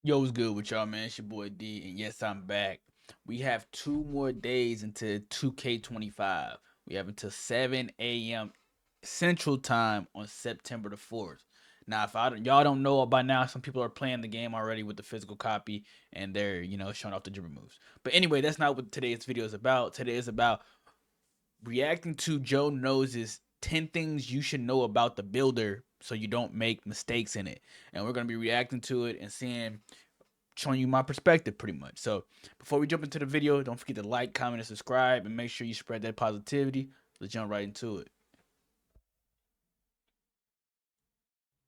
Yo, what's good with y'all, man? It's your boy D, and yes, I'm back. We have 2 more days into 2K25. We have until 7 a.m. Central Time on September the 4th. Now, if y'all don't know by now, some people are playing the game already with the physical copy, and they're showing off the dribble moves. But anyway, that's not what today's video is about. Today is about reacting to Joe Know's 10 things you should know about the builder so you don't make mistakes in it. And we're gonna be reacting to it and showing you my perspective pretty much. So before we jump into the video, don't forget to like, comment, and subscribe, and make sure you spread that positivity. Let's jump right into it.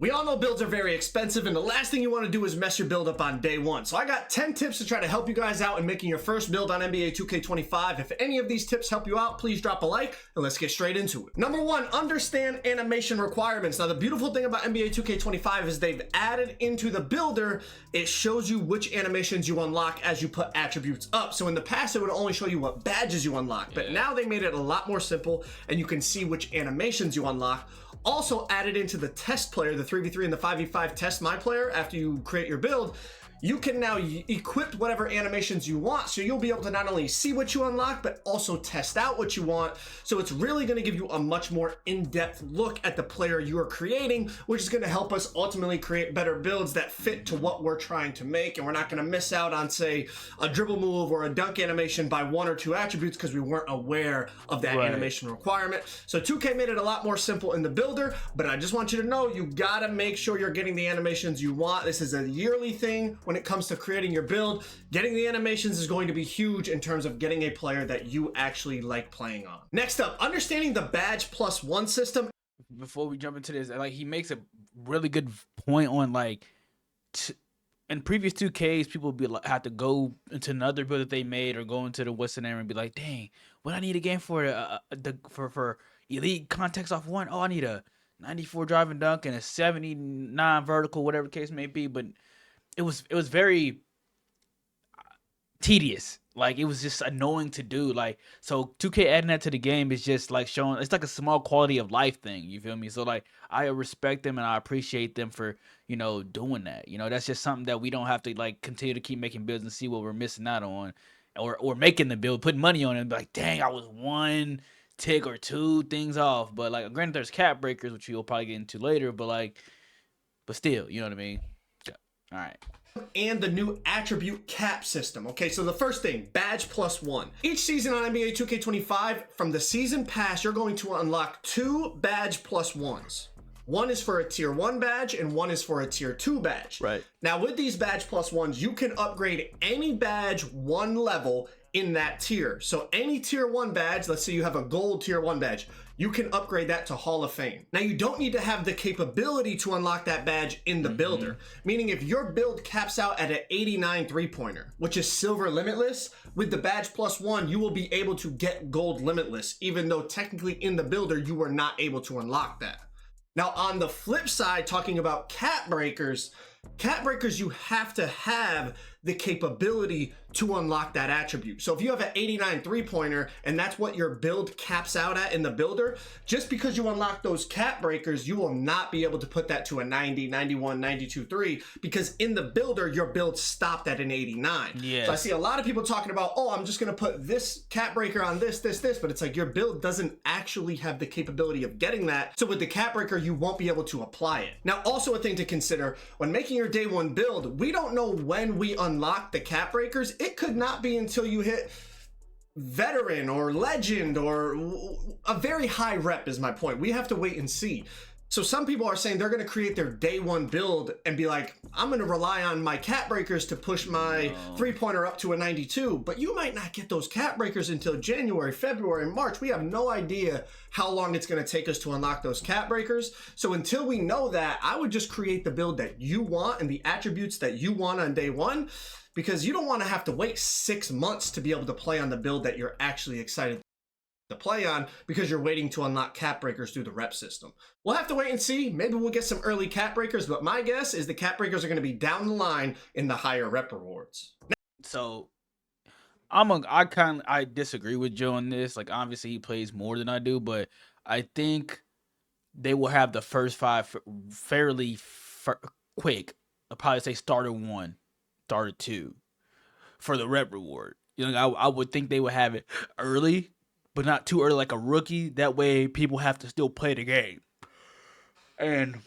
We all know builds are very expensive, and the last thing you want to do is mess your build up on day one. So I got 10 tips to try to help you guys out in making your first build on NBA 2K25. If any of these tips help you out, please drop a like, and let's get straight into it. Number one, understand animation requirements. Now, the beautiful thing about NBA 2K25 is they've added into the builder, it shows you which animations you unlock as you put attributes up. So in the past, it would only show you what badges you unlock, but now they made it a lot more simple, and you can see which animations you unlock. Also added into the test player, the 3v3 and the 5v5 test my player, after you create your build, you can now equip whatever animations you want, so you'll be able to not only see what you unlock, but also test out what you want. So it's really going to give you a much more in-depth look at the player you are creating, which is going to help us ultimately create better builds that fit to what we're trying to make. And we're not going to miss out on, say, a dribble move or a dunk animation by one or two attributes because we weren't aware of that animation requirement. So 2K made it a lot more simple in the builder, but I just want you to know, you got to make sure you're getting the animations you want. This is a yearly thing. When it comes to creating your build, getting the animations is going to be huge in terms of getting a player that you actually like playing on. Next up, understanding the badge plus one system. Before we jump into this, like, he makes a really good point on, like, in previous 2Ks, people would be like, have to go into another build that they made or go into the what's the name and be like, dang, what I need a game for elite context off one? Oh, I need a 94 driving dunk and a 79 vertical, whatever the case may be. But it was very tedious. Like, it was just annoying to do. Like, so 2K adding that to the game is just like showing, it's like a small quality of life thing. You feel me? So like, I respect them and I appreciate them for doing that. That's just something that we don't have to like continue to keep making builds and see what we're missing out on, or making the build, putting money on it, and be like, dang, I was one tick or two things off. But like, granted, there's cap breakers, which you'll probably get into later. But like, but still, you know what I mean? All right. And the new attribute cap system. Okay, so the first thing, badge plus one. Each season on NBA 2K25, from the season pass, you're going to unlock 2 badge plus ones. One is for a tier 1 badge and one is for a tier 2 badge. Right. Now with these badge plus ones, you can upgrade any badge one level in that tier. So any tier 1 badge, let's say you have a gold tier 1 badge, you can upgrade that to Hall of Fame. Now you don't need to have the capability to unlock that badge in the builder, meaning if your build caps out at an 89 3-pointer, which is silver limitless, with the badge plus one, you will be able to get gold limitless, even though technically in the builder, you were not able to unlock that. Now on the flip side, talking about cap breakers, you have to have the capability to unlock that attribute. So if you have an 89 3-pointer and that's what your build caps out at in the builder, just because you unlock those cap breakers, you will not be able to put that to a 90, 91, 92 3, because in the builder, your build stopped at an 89. Yes. So I see a lot of people talking about, oh, I'm just gonna put this cap breaker on this, but it's like your build doesn't actually have the capability of getting that. So with the cap breaker, you won't be able to apply it. Now, also a thing to consider, when making your day one build, we don't know when we unlock the cap breakers. It could not be until you hit veteran or legend or a very high rep is my point. We have to wait and see. So some people are saying they're going to create their day one build and be like, I'm going to rely on my cap breakers to push my 3-pointer up to a 92, but you might not get those cap breakers until January, February, March. We have no idea how long it's going to take us to unlock those cap breakers. So until we know that, I would just create the build that you want and the attributes that you want on day one, because you don't want to have to wait 6 months to be able to play on the build that you're actually excited to play on because you're waiting to unlock cap breakers through the rep system. We'll have to wait and see. Maybe we'll get some early cap breakers, but my guess is the cap breakers are going to be down the line in the higher rep rewards. So I disagree with Joe on this. Like, obviously he plays more than I do, but I think they will have the first 5 fairly quick. I'll probably say starter 1. starter 2 for the rep reward. You know, I would think they would have it early, but not too early like a rookie. That way people have to still play the game. And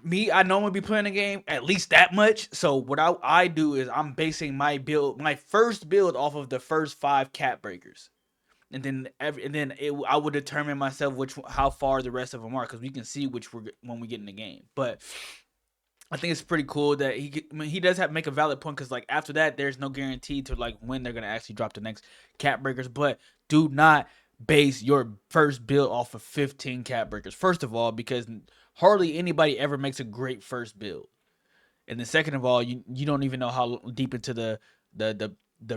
me, I normally be playing the game at least that much. So what I do is I'm basing my first build off of the first 5 cap breakers. And then I would determine myself how far the rest of them are, because we can see when we get in the game. But I think it's pretty cool that he does have to make a valid point, because like after that there's no guarantee to like when they're gonna actually drop the next cap breakers. But do not base your first build off of 15 cap breakers, first of all, because hardly anybody ever makes a great first build. And then second of all, you don't even know how deep into the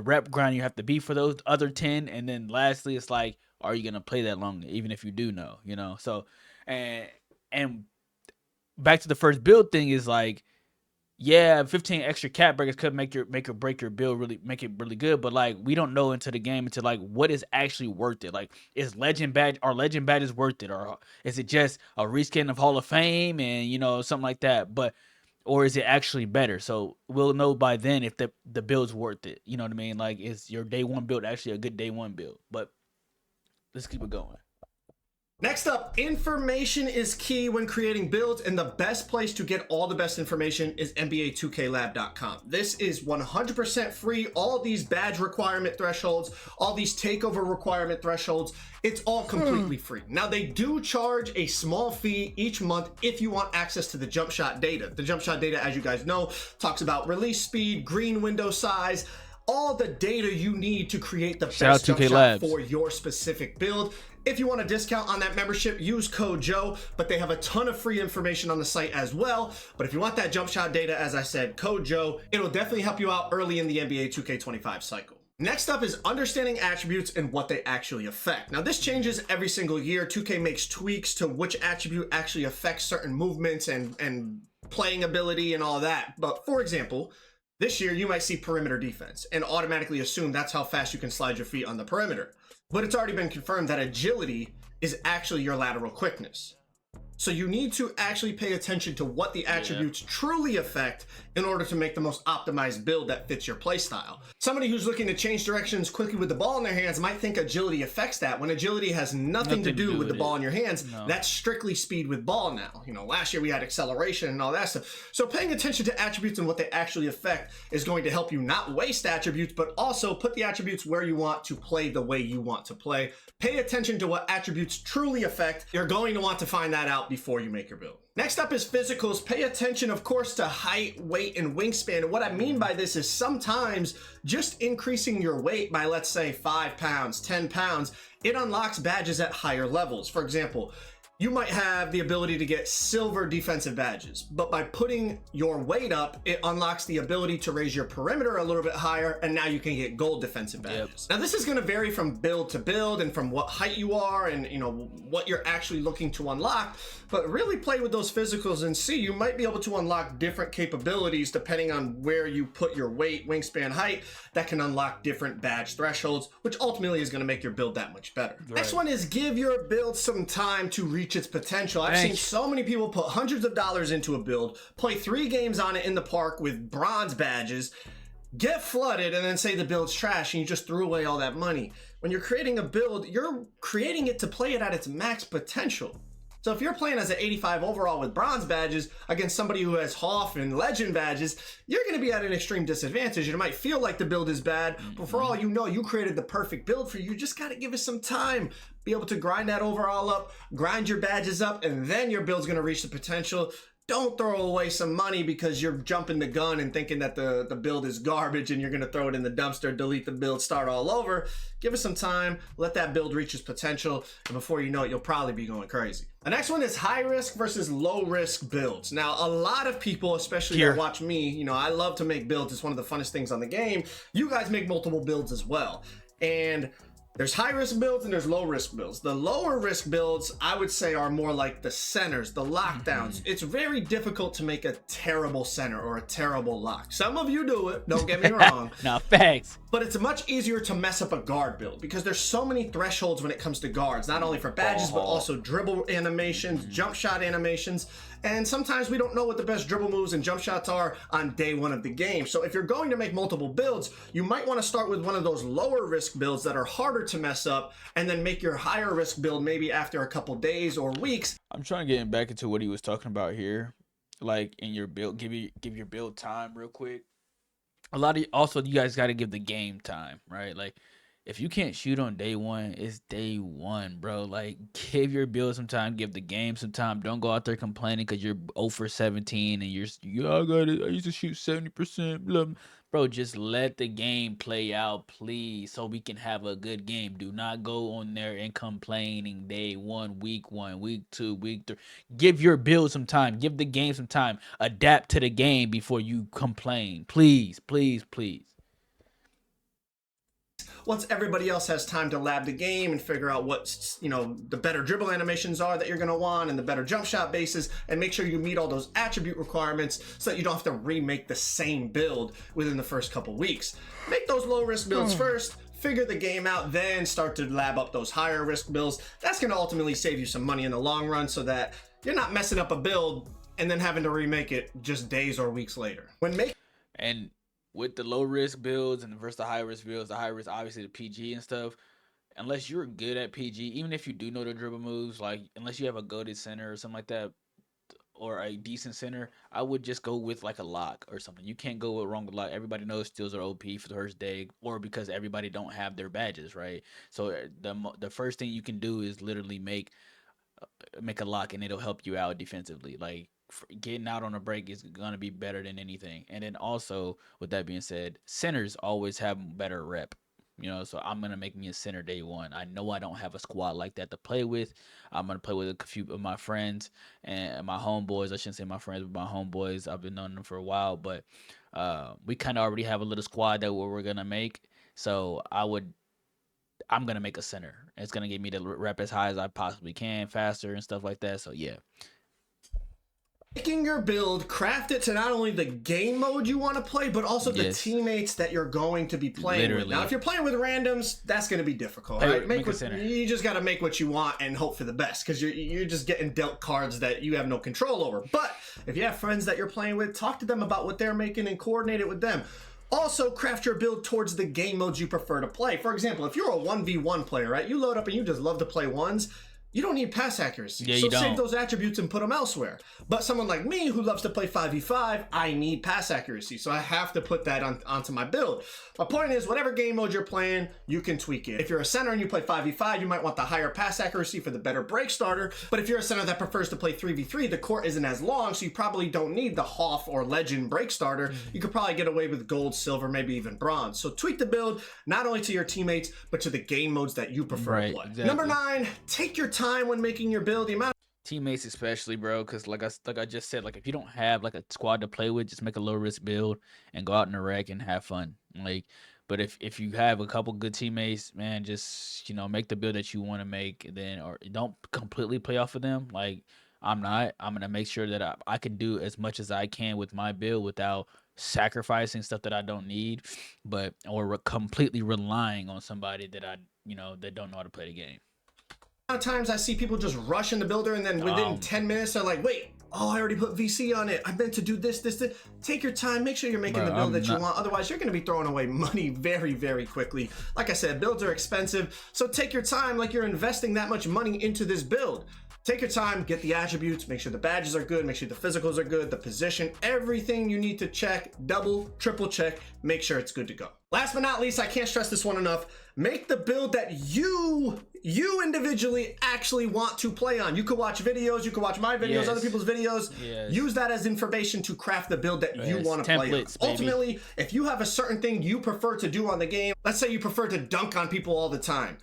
rep grind you have to be for those other 10. And then lastly, it's like, are you gonna play that long, even if you do know, you know? So and back to the first build thing is like, yeah, 15 extra cap breakers could make or break your build, really make it really good. But like, we don't know into the game until like what is actually worth it. Like, are legend badges worth it, or is it just a reskin of Hall of Fame and, you know, something like that? Or is it actually better? So we'll know by then if the build's worth it. You know what I mean? Like, is your day 1 build actually a good day 1 build? But let's keep it going. Next up, information is key when creating builds, and the best place to get all the best information is NBA2KLab.com. This is 100% free. All these badge requirement thresholds, all these takeover requirement thresholds, it's all completely free. Now, they do charge a small fee each month if you want access to the jump shot data. The jump shot data, as you guys know, talks about release speed, green window size, all the data you need to create the best jump shot for your specific build. If you want a discount on that membership, use code Joe, but they have a ton of free information on the site as well. But if you want that jump shot data, as I said, code Joe, it'll definitely help you out early in the NBA 2K25 cycle. Next up is understanding attributes and what they actually affect. Now, this changes every single year. 2K makes tweaks to which attribute actually affects certain movements and playing ability and all that. But for example, this year you might see perimeter defense and automatically assume that's how fast you can slide your feet on the perimeter. But it's already been confirmed that agility is actually your lateral quickness. So you need to actually pay attention to what the attributes truly affect in order to make the most optimized build that fits your playstyle. Somebody who's looking to change directions quickly with the ball in their hands might think agility affects that, when agility has nothing to do with the ball in your hands. No. That's strictly speed with ball now. You know, last year we had acceleration and all that stuff. So paying attention to attributes and what they actually affect is going to help you not waste attributes, but also put the attributes where you want to play the way you want to play. Pay attention to what attributes truly affect. You're going to want to find that out before you make your build. Next up is physicals. Pay attention, of course, to height, weight, and wingspan. And what I mean by this is sometimes just increasing your weight by, let's say, 5 pounds, 10 pounds, it unlocks badges at higher levels. For example, you might have the ability to get silver defensive badges, but by putting your weight up, it unlocks the ability to raise your perimeter a little bit higher, and now you can get gold defensive badges. Now, this is going to vary from build to build and from what height you are and, you know, what you're actually looking to unlock, but really play with those physicals and see. You might be able to unlock different capabilities depending on where you put your weight, wingspan, height, that can unlock different badge thresholds, which ultimately is going to make your build that much better. Right. Next one is give your build some time to reach its potential. I've seen so many people put hundreds of dollars into a build, play 3 games on it in the park with bronze badges, get flooded, and then say the build's trash and you just threw away all that money. When you're creating a build, you're creating it to play it at its max potential. So if you're playing as an 85 overall with bronze badges against somebody who has Hoff and legend badges, you're going to be at an extreme disadvantage. It might feel like the build is bad, but for all you know, you created the perfect build for you. You just got to give it some time. Be able to grind that overall up, grind your badges up, and then your build's going to reach the potential. Don't throw away some money because you're jumping the gun and thinking that the build is garbage and you're going to throw it in the dumpster, delete the build, start all over. Give it some time, let that build reach its potential, and before you know it, you'll probably be going crazy. The next one is high risk versus low risk builds. Now, a lot of people, especially that watch me, you know, I love to make builds. It's one of the funnest things on the game. You guys make multiple builds as well. And there's high risk builds and there's low risk builds. The lower risk builds, I would say, are more like the centers, the lockdowns. It's very difficult to make a terrible center or a terrible lock. Some of you do it, don't get me wrong. No, thanks. But it's much easier to mess up a guard build because there's so many thresholds when it comes to guards, not only for badges, but also dribble animations, jump shot animations. and sometimes we don't know what the best dribble moves and jump shots are on day one of the game. So if you're going to make multiple builds, you might want to start with one of those lower risk builds that are harder to mess up, and then make your higher risk build maybe after a couple days or weeks. I'm trying to get back into what he was talking about here, like in your build. Give your build time real quick. A lot of also you guys got to give the game time, right? Like if you can't shoot on day one, it's day one, bro. Like give your build some time, give the game some time. Don't go out there complaining because you're 0 for 17 and I got it. I used to shoot 70%. Blah. Bro, just let the game play out, please, so we can have a good game. Do not go on there and complaining day one, week 2, week 3. Give your build some time. Give the game some time. Adapt to the game before you complain. Please, please, please. Once everybody else has time to lab the game and figure out what, you know, the better dribble animations are that you're going to want and the better jump shot bases, and make sure you meet all those attribute requirements so that you don't have to remake the same build within the first couple weeks. Make those low risk builds first, figure the game out, then start to lab up those higher risk builds. That's going to ultimately save you some money in the long run so that you're not messing up a build and then having to remake it just days or weeks later. And with the low risk builds and versus the high risk builds, the high risk obviously the PG and stuff. Unless you're good at PG, even if you do know the dribble moves, like unless you have a goated center or something like that, or a decent center, I would just go with like a lock or something. You can't go wrong with lock. Everybody knows steals are OP for the first day, or because everybody don't have their badges, right? So the first thing you can do is literally make a lock, and it'll help you out defensively. Like getting out on a break is gonna be better than anything. And then also, with that being said, centers always have better rep. You know, so I'm gonna make me a center day one. I know I don't have a squad like that to play with. I'm gonna play with a few of my friends and my homeboys. I shouldn't say my friends, but my homeboys. I've been knowing them for a while, but we kind of already have a little squad that we're gonna make. So I'm gonna make a center. It's gonna get me to rep as high as I possibly can, faster and stuff like that. So yeah. Making your build, craft it to not only the game mode you want to play, but also the teammates that you're going to be playing with. Now, if you're playing with randoms, that's going to be difficult, right? You just got to make what you want and hope for the best, because you're just getting dealt cards that you have no control over. But if you have friends that you're playing with, talk to them about what they're making and coordinate it with them. Also, craft your build towards the game modes you prefer to play. For example, if you're a 1v1 player, right? You load up and you just love to play ones. You don't need pass accuracy, so save those attributes and put them elsewhere. But someone like me who loves to play 5v5, I need pass accuracy, so I have to put that onto my build. My point is, whatever game mode you're playing, you can tweak it. If you're a center and you play 5v5, you might want the higher pass accuracy for the better break starter. But if you're a center that prefers to play 3v3, the court isn't as long, so you probably don't need the Hoff or Legend break starter. You could probably get away with gold, silver, maybe even bronze. So tweak the build, not only to your teammates, but to the game modes that you prefer to play. Exactly. Number 9, take your time when making your build. The amount of teammates especially, bro, because like I just said, like if you don't have like a squad to play with, just make a low risk build and go out in the wreck and have fun. Like, but if you have a couple good teammates, man, just, you know, make the build that you want to make, then, or don't completely play off of them. Like I'm gonna make sure that I can do as much as I can with my build without sacrificing stuff that I don't need, but or completely relying on somebody that that don't know how to play the game. A lot of times I see people just rush in the builder, and then within 10 minutes they're like, wait, I already put VC on it. I meant to do this. Take your time. Make sure you're making the build that you want. Otherwise, you're going to be throwing away money very, very quickly. Like I said, builds are expensive, so take your time like you're investing that much money into this build. Take your time, get the attributes, make sure the badges are good, make sure the physicals are good, the position, everything you need to check, double, triple check, make sure it's good to go. Last but not least, I can't stress this one enough, make the build that you individually actually want to play on. You could watch videos, you could watch my videos, other people's videos, use that as information to craft the build that you want to play on. Ultimately, if you have a certain thing you prefer to do on the game, let's say you prefer to dunk on people all the time.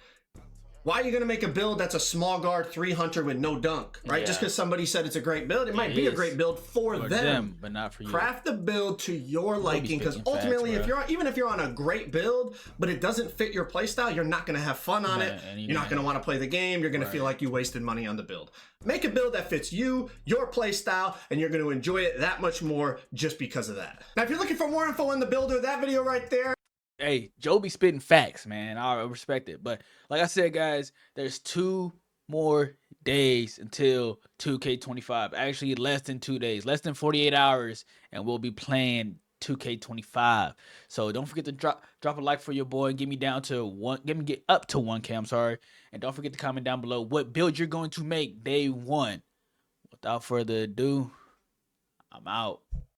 Why are you going to make a build that's a small guard 300 with no dunk, right? Just because somebody said it's a great build, it might be a great build for them, but not for you. Craft the build to your liking, because ultimately, even if you're on a great build, but it doesn't fit your playstyle, you're not going to have fun on it. You're not going to want to play the game. You're going to feel like you wasted money on the build. Make a build that fits you, your playstyle, and you're going to enjoy it that much more just because of that. Now, if you're looking for more info on the builder, that video right there. Hey, Joe be spitting facts, man. I respect it. But like I said, guys, there's 2 more days until 2K25. Actually, less than 2 days, less than 48 hours, and we'll be playing 2K25. So don't forget to drop a like for your boy and get me down to one. Get up to 1K. I'm sorry, and don't forget to comment down below what build you're going to make day one. Without further ado, I'm out.